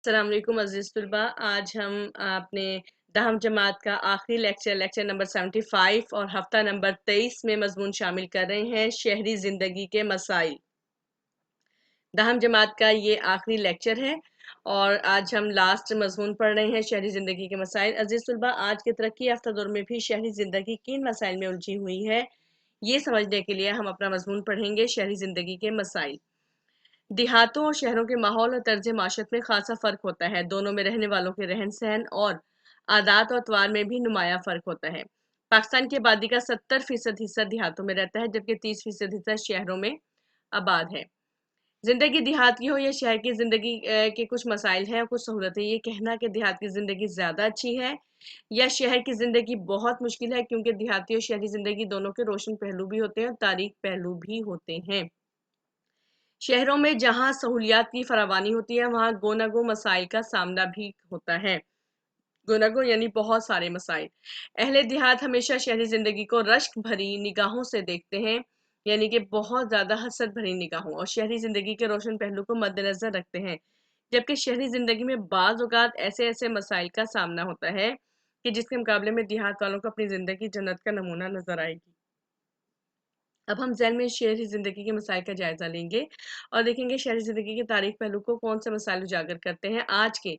अस्सलाम वालेकुम अज़ीज़ तुलबा। आज हम अपने दहम जमात का आखिरी लेक्चर नंबर 75 और हफ्ता नंबर 23 में मजमून शामिल कर रहे हैं शहरी ज़िंदगी के मसाइल। दहम जमात का ये आखिरी लेक्चर है और आज हम लास्ट मजमून पढ़ रहे हैं शहरी ज़िंदगी के मसाइल। अज़ीज़ तुलबा, आज के तरक्की याफ्ता दौर में भी शहरी ज़िंदगी किन मसाइल में उलझी हुई है, ये समझने के लिए हम अपना मजमून पढ़ेंगे शहरी ज़िंदगी के मसाइल। देहातों और शहरों के माहौल और तर्ज माशरत में खासा फ़र्क होता है। दोनों में रहने वालों के रहन सहन और आदात और अतवार में भी नुमाया फ़र्क होता है। पाकिस्तान की आबादी का 70% हिस्सा देहातों में रहता है, जबकि 30% हिस्सा शहरों में आबाद है। ज़िंदगी देहात की हो या शहर की ज़िंदगी के कुछ मसाइल हैं और कुछ सहूलतें। ये कहना कि देहात की ज़िंदगी ज़्यादा अच्छी है या शहर की ज़िंदगी बहुत मुश्किल है, क्योंकि देहाती और शहरी ज़िंदगी दोनों के रोशन पहलू भी होते हैं और तारीक पहलू भी होते हैं। शहरों में जहाँ सहूलियात की फरावानी होती है, वहाँ गो न गो मसाइल का सामना भी होता है। गो न गो यानी बहुत सारे मसाइल। अहले देहात हमेशा शहरी ज़िंदगी को रश्क भरी निगाहों से देखते हैं, यानी कि बहुत ज़्यादा हसरत भरी निगाहों, और शहरी ज़िंदगी के रोशन पहलू को मद्देनज़र रखते हैं। जबकि शहरी ज़िंदगी में बाज़ औक़ात ऐसे-ऐसे मसाइल का सामना होता है कि जिसके मुकाबले में देहात वालों को अपनी ज़िंदगी जन्नत का नमूना नज़र आएगी। अब हम ज़ैन में शहरी ज़िंदगी के मसाइल का जायज़ा लेंगे और देखेंगे शहरी ज़िंदगी के तारीख़ पहलू को कौन से मसाइल उजागर करते हैं। आज के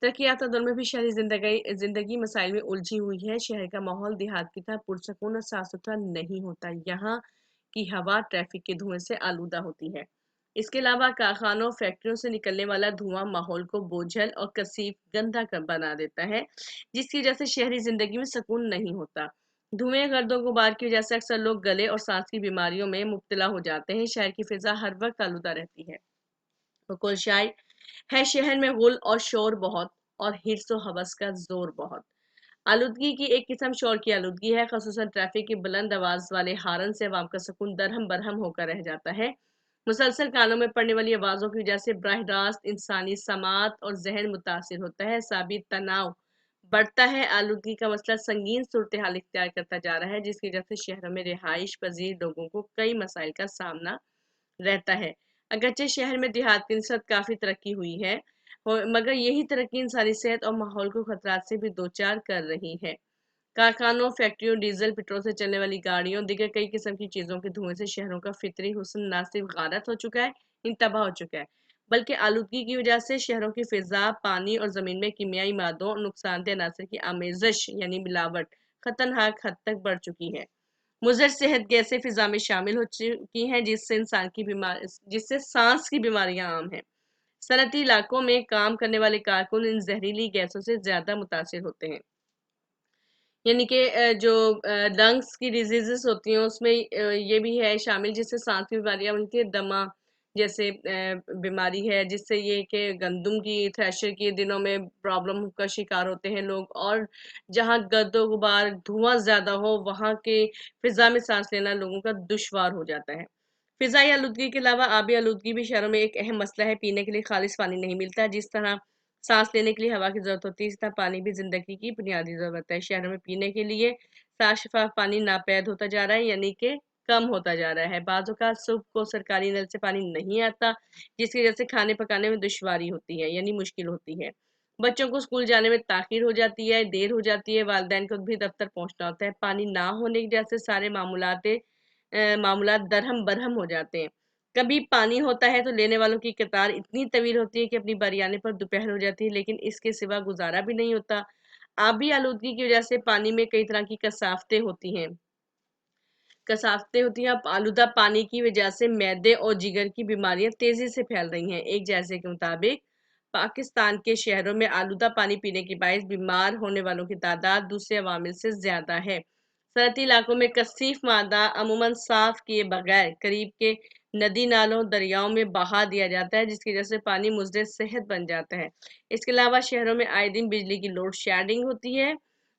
तरक्की याफ्ता दौर में भी शहरी ज़िंदगी मसाइल में उलझी हुई है। शहर का माहौल देहात की तरह पुरसकून और साफ़ सुथरा नहीं होता। यहाँ की हवा ट्रैफिक के धुएं से आलूदा होती है। इसके अलावा कारखानों फैक्ट्रियों से निकलने वाला धुआं माहौल को बोझल और कसीफ गंदा बना देता है, जिसकी वजह से शहरी ज़िंदगी में सुकून नहीं होता। धुएं गर्दों गुबार की वजह से अक्सर लोग गले और सांस की बीमारियों में मुब्तला हो जाते हैं। शहर की फिजा हर वक्त आलूदा रहती है। बकुल शायर है, शहर में गुल और शोर बहुत और हिर्स व हवस का जोर बहुत। आलूदगी की एक किस्म शोर की आलूदगी है, खसूसन ट्रैफिक की बुलंद आवाज वाले हारन से अवाम का सुकून दरहम बरहम होकर रह जाता है। मुसलसल कानों में पड़ने वाली आवाज़ों की वजह से बराह रास्त इंसानी समात और जहन मुतासिर होता है। साबित तनाव बढ़ता है। आलूदगी का मसला संगीन सूरत हाल इख्तियार करता जा रहा है, जिसकी वजह से शहरों में रिहाइश पजीर लोगों को कई मसाइल का सामना रहता है। अगरचे शहर में देहात की निस्बत काफ़ी तरक्की हुई है, मगर यही तरक्की इंसानी सेहत और माहौल को खतरात से भी दोचार कर रही है। कारखानों, फैक्ट्रियों, डीजल, पेट्रोल से चलने वाली गाड़ियों, दीगर कई किस्म की चीज़ों के धुएं से शहरों का फितरी हुस्न ना सिर्फ गारत हो चुका है, इंतबा हो चुका है, बल्कि आलूदगी की वजह से शहरों की फिजा, पानी और ज़मीन में कीमियाई मादों और नुकसानदेह अनासर की आमेज़श यानी मिलावट खतरनाक हद तक बढ़ चुकी है। मुज़र सेहत गैसें फिजा में शामिल हो चुकी हैं, जिससे सांस की बीमारियां आम हैं। सनती इलाकों में काम करने वाले कारकुन इन जहरीली गैसों से ज़्यादा मुतासिर होते हैं। यानी कि जो लंग्स की डिजीज़ेस होती हैं उसमें ये भी है शामिल, जिससे सांस की बीमारियां, उनके दमा जैसे बीमारी है, जिससे ये कि गंदम की थ्रेशर के दिनों में प्रॉब्लम का शिकार होते हैं लोग, और जहाँ गर्दो गुबार धुआं ज़्यादा हो वहाँ के फ़िज़ा में सांस लेना लोगों का दुश्वार हो जाता है। फ़िज़ाई आलूदगी के अलावा आबी आलूदगी भी शहरों में एक अहम मसला है। पीने के लिए खालिश पानी नहीं मिलता। जिस तरह सांस लेने के लिए हवा की ज़रूरत होती है, इस तरह पानी भी ज़िंदगी की बुनियादी ज़रूरत है। शहरों में पीने के लिए साफ शफाफ पानी नापैद होता जा रहा है, यानी कि कम होता जा रहा है। बाज़ औक़ात सुबह को सरकारी नल से पानी नहीं आता, जिसकी वजह से खाने पकाने में दुश्वारी होती है, यानी मुश्किल होती है। बच्चों को स्कूल जाने में ताख़ीर हो जाती है, देर हो जाती है, वालिदैन को भी दफ्तर पहुँचना होता है। पानी ना होने की वजह से सारे मामूलात दरहम बरहम हो जाते हैं। कभी पानी होता है तो लेने वालों की कतार इतनी तवील होती है कि अपनी बारी आने पर दोपहर हो जाती है, लेकिन इसके सिवा गुजारा भी नहीं होता। आबी आलूदगी की वजह से पानी में कई तरह की कसावतें होती हैं। आलूदा पानी की वजह से मैदे और जिगर की बीमारियां तेजी से फैल रही हैं। एक जायजे के मुताबिक पाकिस्तान के शहरों में आलूदा पानी पीने के बायस बीमार होने वालों की तादाद दूसरे अवामिल से ज्यादा है। सरहदी इलाकों में कसीफ मादा अमूमन साफ किए बगैर करीब के नदी नालों दरियाओं में बहा दिया जाता है, जिसकी वजह से पानी मुज़र सेहत बन जाता है। इसके अलावा शहरों में आए दिन बिजली की लोड शेडिंग होती है।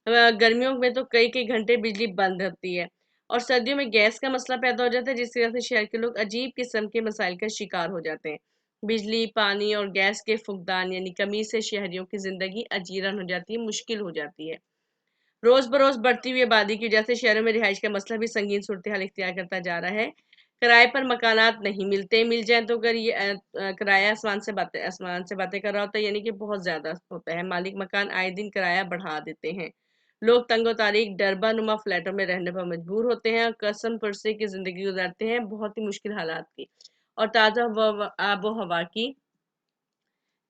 गर्मियों में तो कई कई घंटे बिजली बंद होती है और सर्दियों में गैस का मसला पैदा हो जाता है, जिसकी वजह से शहर के लोग अजीब किस्म के मसाइल का शिकार हो जाते हैं। बिजली, पानी और गैस के फुकदान यानी कमी से शहरियों की ज़िंदगी अजीरन हो जाती है, मुश्किल हो जाती है। रोज़ बरोज़ बढ़ती हुई आबादी की वजह से शहरों में रिहाइश का मसला भी संगीन सूरत हाल इख्तियार करता जा रहा है। کرائے پر مکانات نہیں ملتے، مل جائیں تو اگر یہ کرایہ آسمان سے باتیں کر رہا ہوتا ہے، یعنی کہ بہت زیادہ ہوتا ہے۔ مالک مکان آئے دن کرایہ بڑھا دیتے ہیں، لوگ تنگ و تاریک ڈربا نما فلیٹوں میں رہنے پر مجبور ہوتے ہیں اور قسم پرسی کی زندگی گزارتے ہیں، بہت ہی مشکل حالات کی، اور تازہ آب و ہوا کی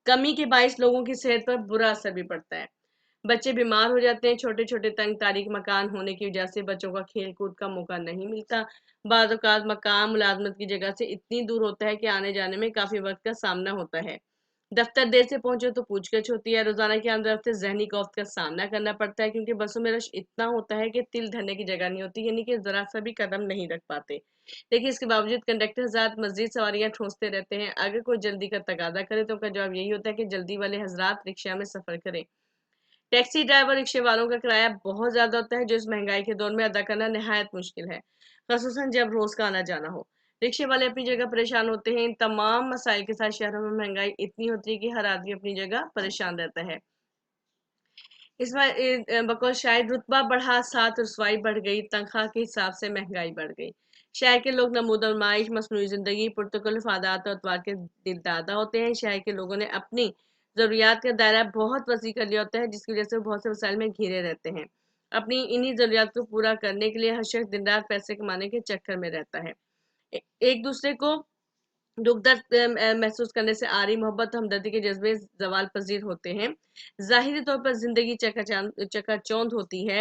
کمی کے باعث لوگوں کی صحت پر برا اثر بھی پڑتا ہے۔ بچے بیمار ہو جاتے ہیں، چھوٹے چھوٹے تنگ تاریک مکان ہونے کی وجہ سے بچوں کا کھیل کود کا موقع نہیں ملتا۔ بعض اوقات مقام ملازمت کی جگہ سے اتنی دور ہوتا ہے کہ آنے جانے میں کافی وقت کا سامنا ہوتا ہے۔ دفتر دیر سے پہنچے تو پوچھ گچھ ہوتی ہے، روزانہ کے اندر ہفتے ذہنی کوفت کا سامنا کرنا پڑتا ہے کیونکہ بسوں میں رش اتنا ہوتا ہے کہ تل دھرنے کی جگہ نہیں ہوتی، یعنی کہ ذرا سا بھی قدم نہیں رکھ پاتے۔ لیکن اس کے باوجود کنڈکٹر حضرات مزید سواریاں ٹھونستے رہتے ہیں۔ اگر کوئی جلدی کا تقاضا کرے تو ان کا جواب یہی ہوتا ہے کہ جلدی والے حضرات رکشہ میں سفر کریں۔ ٹیکسی ڈرائیور رکشے والوں کا کرایہ بہت زیادہ ہوتا ہے جو اس مہنگائی کے دور میں ادا کرنا نہایت مشکل ہے، خصوصاً جب روز کا آنا جانا ہو۔ رکشے والے اپنی جگہ پریشان ہوتے ہیں۔ ان تمام مسائل کے ساتھ شہروں میں مہنگائی اتنی ہوتی ہے کہ ہر آدمی اپنی جگہ پریشان رہتا ہے۔ اس بقول شاید رتبہ بڑھا، ساتھ رسوائی بڑھ گئی، تنخواہ کے حساب سے مہنگائی بڑھ گئی۔ شہر کے لوگ نمود نمائش، مصنوعی زندگی، پرتکلف عادات اور اتوار کے دل دادا ہوتے ہیں۔ شہر کے لوگوں نے اپنی ضروریات کا دائرہ بہت وسیع کر لیا ہوتا ہے جس کی وجہ سے وہ بہت سے وسائل میں گھرے رہتے ہیں۔ اپنی انہی ضروریات کو پورا کرنے کے لیے ہر شخص دن رات پیسے کمانے کے چکر میں رہتا ہے۔ ایک دوسرے کو دکھ درد محسوس کرنے سے آری محبت ہمدردی کے جذبے زوال پذیر ہوتے ہیں۔ ظاہری طور پر زندگی چکا چوند ہوتی ہے،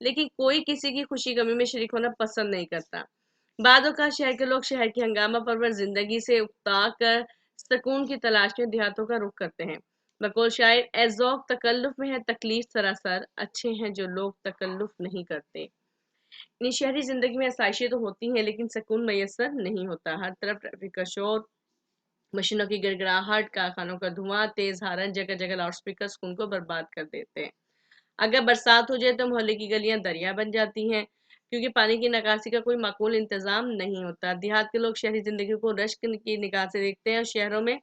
لیکن کوئی کسی کی خوشی غمی میں شریک ہونا پسند نہیں کرتا۔ بعد اوقات شہر کے لوگ شہر کی ہنگامہ پرور زندگی سے اکتا کر سکون کی تلاش میں دیہاتوں کا رخ کرتے ہیں۔ بقول شاعر اے ذوق تکلف میں ہے تکلیف سراسر، اچھے ہیں جو لوگ تکلف نہیں کرتے۔ یعنی شہری زندگی میں آسائشیں تو ہوتی ہیں لیکن سکون میسر نہیں ہوتا۔ ہر طرف ٹریفک کا شور، مشینوں کی گڑگڑاہٹ، کارخانوں کا دھواں، تیز ہارن، جگہ جگہ لاؤڈ سپیکر سکون کو برباد کر دیتے ہیں۔ اگر برسات ہو جائے تو محلے کی گلیاں دریا بن جاتی ہیں کیونکہ پانی کی نکاسی کا کوئی معقول انتظام نہیں ہوتا۔ دیہات کے لوگ شہری زندگی کو رشک کی نگاہ سے دیکھتے ہیں اور شہروں میں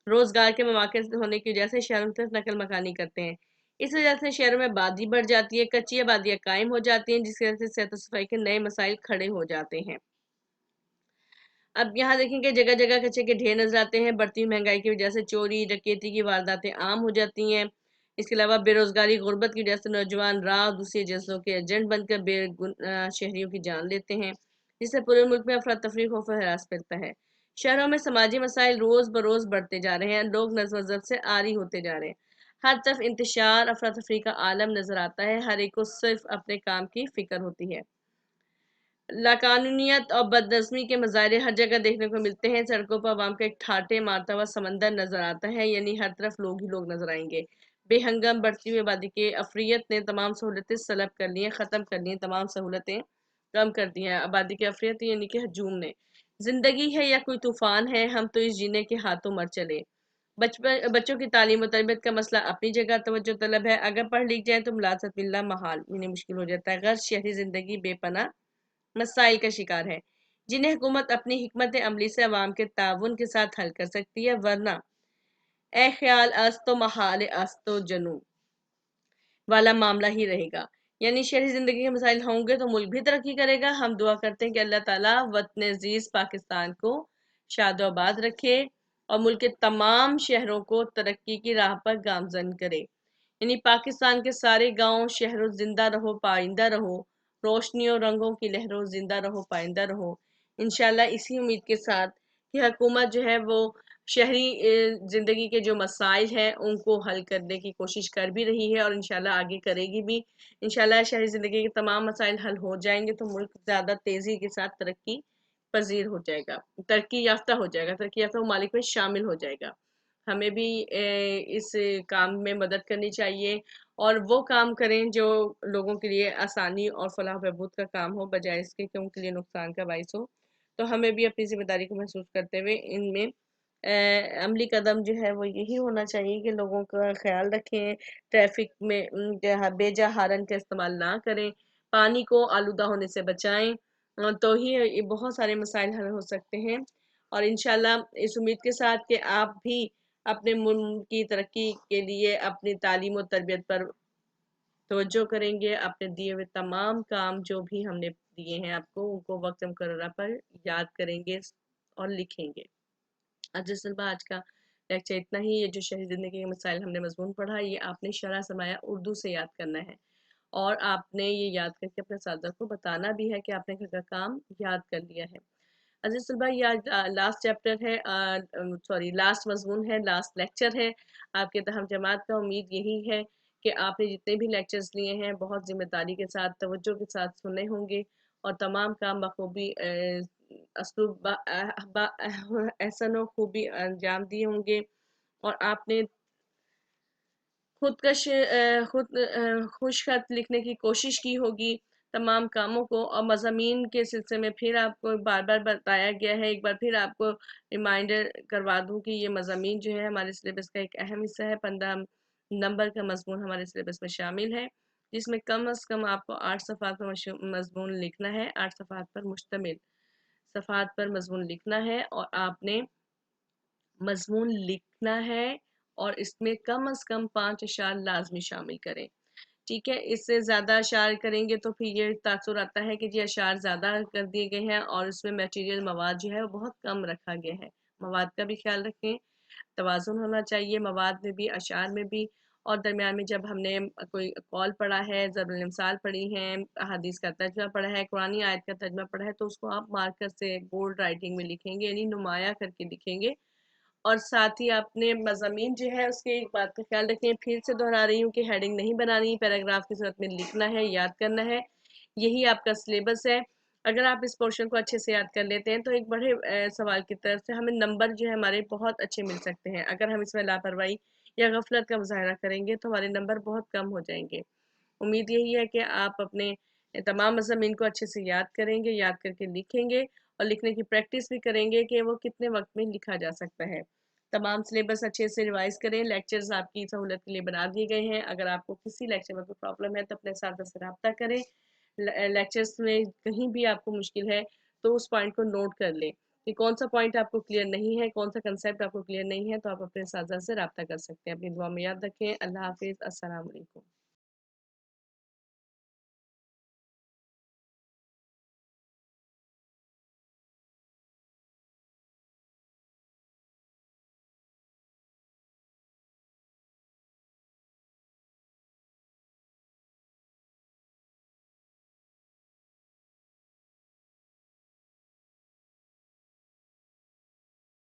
روزگار کے مواقع ہونے کی وجہ سے شہروں کی طرف نقل مکانی کرتے ہیں۔ اس وجہ سے شہروں میں آبادی بڑھ جاتی ہے، کچی آبادیاں قائم ہو جاتی ہیں جس کی وجہ سے صحت و صفائی کے نئے مسائل کھڑے ہو جاتے ہیں۔ اب یہاں دیکھیں کہ جگہ جگہ کچرے کے ڈھیر نظر آتے ہیں۔ بڑھتی ہوئی مہنگائی کی وجہ سے چوری ڈکیتی کی وارداتیں عام ہو جاتی ہیں۔ اس کے علاوہ بے روزگاری غربت کی وجہ سے نوجوان راہ دوسری ایجنسیوں کے ایجنٹ بن کر بے شہریوں کی جان لیتے ہیں جس سے پورے ملک میں افراتفری خوف و ہراس پھیلتا ہے۔ شہروں میں سماجی مسائل روز بروز بڑھتے جا رہے ہیں، لوگ نظم و ضبط سے عاری ہوتے جا رہے ہیں، ہر طرف انتشار افراتفری کا عالم نظر آتا ہے، ہر ایک کو صرف اپنے کام کی فکر ہوتی ہے۔ لاقانونیت اور بدنظمی کے مظاہرے ہر جگہ دیکھنے کو ملتے ہیں۔ سڑکوں پر عوام کا ایک ٹھاٹھے مارتا ہوا سمندر نظر آتا ہے، یعنی ہر طرف لوگ ہی لوگ نظر آئیں گے۔ بے ہنگم بڑھتی ہوئی آبادی کے افریت نے تمام سہولتیں سلب کر لی ہیں، ختم کر لی ہیں، تمام سہولتیں کم کر دی ہیں۔ آبادی کے افریت یعنی کہ ہجوم نے۔ زندگی ہے یا کوئی طوفان ہے، ہم تو اس جینے کے ہاتھوں مر چلے۔ بچوں کی تعلیم و تربیت کا مسئلہ اپنی جگہ توجہ طلب ہے۔ اگر پڑھ لکھ جائیں تو ملازمت ملنا محال یعنی مشکل ہو جاتا ہے۔ غرض شہری زندگی بے پناہ مسائل کا شکار ہے جنہیں حکومت اپنی حکمت عملی سے عوام کے تعاون کے ساتھ حل کر سکتی ہے، ورنہ اے خیال است و محال است و جنوں والا معاملہ ہی رہے گا۔ یعنی شہری زندگی کے مسائل ہوں گے تو ملک بھی ترقی کرے گا۔ ہم دعا کرتے ہیں کہ اللہ تعالیٰ وطن عزیز پاکستان کو شاد و آباد رکھے اور ملک کے تمام شہروں کو ترقی کی راہ پر گامزن کرے۔ یعنی پاکستان کے سارے گاؤں شہروں زندہ رہو پائندہ رہو، روشنیوں رنگوں کی لہروں زندہ رہو پائندہ رہو۔ انشاءاللہ اسی امید کے ساتھ کہ حکومت جو ہے وہ شہری زندگی کے جو مسائل ہیں ان کو حل کرنے کی کوشش کر بھی رہی ہے اور انشاءاللہ آگے کرے گی بھی۔ انشاءاللہ شہری زندگی کے تمام مسائل حل ہو جائیں گے تو ملک زیادہ تیزی کے ساتھ ترقی پذیر ہو جائے گا، ترقی یافتہ ہو جائے گا، ترقی یافتہ ممالک میں شامل ہو جائے گا۔ ہمیں بھی اس کام میں مدد کرنی چاہیے اور وہ کام کریں جو لوگوں کے لیے آسانی اور فلاح و بہبود کا کام ہو بجائے اس کے کہ ان کے لیے نقصان کا باعث ہو۔ تو ہمیں بھی اپنی ذمہ داری کو محسوس کرتے ہوئے ان میں عملی قدم جو ہے وہ یہی ہونا چاہیے کہ لوگوں کا خیال رکھیں، ٹریفک میں بے جا ہارن کا استعمال نہ کریں، پانی کو آلودہ ہونے سے بچائیں، تو ہی بہت سارے مسائل حل ہو سکتے ہیں۔ اور انشاءاللہ اس امید کے ساتھ کہ آپ بھی اپنے ملک کی ترقی کے لیے اپنی تعلیم و تربیت پر توجہ کریں گے، اپنے دیے ہوئے تمام کام جو بھی ہم نے दिए हैं आपको, उनको वक्त मुकर्ररा पर याद करेंगे और लिखेंगे। अज़ीज़-ए-तलबा, आज का लेक्चर इतना ही। ये जो शहरी ज़िंदगी के मसाइल हमने मज़मून पढ़ा, ये आपने शरह समाया उर्दू से याद करना है और आपने ये याद करके अपने साथी को बताना भी है कि आपने घर का काम याद कर लिया है। अज़ीज़ तलबा, ये आज लास्ट चैप्टर है, सॉरी लास्ट मज़मून है, लास्ट लेक्चर है आपके दहम जमात का। उम्मीद यही है कि आपने जितने भी लेक्चर्स लिए हैं बहुत ज़िम्मेदारी के साथ, तवज्जो के साथ सुने होंगे और तमाम काम बखूबी असलूब एहसन व खूबी अंजाम दिए होंगे और आपने खुश खत लिखने की कोशिश की होगी तमाम कामों को। और मज़ामीन के सिलसिले में फिर आपको बार बार बताया गया है, एक बार फिर आपको रिमाइंडर करवा दूं कि ये मज़ामीन जो है हमारे सिलेबस का एक अहम हिस्सा है। 15 नंबर का मज़मून हमारे सिलेबस में शामिल है, जिसमें कम अज़ कम आपको 8 सफ़हात पर मज़मून लिखना है, 8 सफ़हात पर मुश्तमिल सफ़हात पर मज़मून लिखना है और आपने मज़मून लिखना है और इसमें कम अज़ कम 5 अशार लाज़मी शामिल करें। ठीक है, इससे ज़्यादा अशार करेंगे तो फिर ये तासुर आता है कि जी अशार ज़्यादा कर दिए गए हैं और उसमें मटेरियल मवाद जो है वो बहुत कम रखा गया है। मवाद का भी ख्याल रखें, तवाज़ुन होना चाहिए मवाद में भी, अशार में भी। और दरमियान में जब हमने कोई कौल पढ़ा है, ज़रबुल इम्साल पढ़ी हैं, हदीस का तर्जमा पढ़ा है, कुरानी आयत का तर्जमा पढ़ा है, तो उसको आप मार्कर से बोल्ड राइटिंग में लिखेंगे, यानी नुमाया करके लिखेंगे। और साथ ही आपने मज़ामीन जो है उसके एक बात का ख्याल रखें, फिर से दोहरा रही हूँ कि हेडिंग नहीं बनानी, पैराग्राफ की सूरत में लिखना है, याद करना है। यही आपका सिलेबस है। अगर आप इस पोर्शन को अच्छे से याद कर लेते हैं तो एक बड़े सवाल की तरफ से हमें नंबर जो है हमारे बहुत अच्छे मिल सकते हैं। अगर हम इसमें लापरवाही या गफलत का मुजाहरा करेंगे तो हमारे नंबर बहुत कम हो जाएंगे। उम्मीद यही है कि आप अपने तमाम मज़ामीन को अच्छे से याद करेंगे, याद करके लिखेंगे और लिखने की प्रैक्टिस भी करेंगे कि वो कितने वक्त में लिखा जा सकता है। तमाम सिलेबस अच्छे से रिवाइज़ करें। लेक्चर्स आपकी सहूलत के लिए बना दिए गए हैं। अगर आपको किसी लेक्चर में कोई प्रॉब्लम है तो अपने साथ से रब्ता करें। लेक्चर्स में कहीं भी आपको मुश्किल है तो उस पॉइंट को नोट कर लें कि कौन सा पॉइंट आपको क्लियर नहीं है, कौन सा कंसेप्ट आपको क्लियर नहीं है, तो आप अपने साथ से रब्ता कर सकते हैं। अपनी दुआ में याद रखें। अल्लाह हाफ़िज़। अस्सलाम वालेकुम।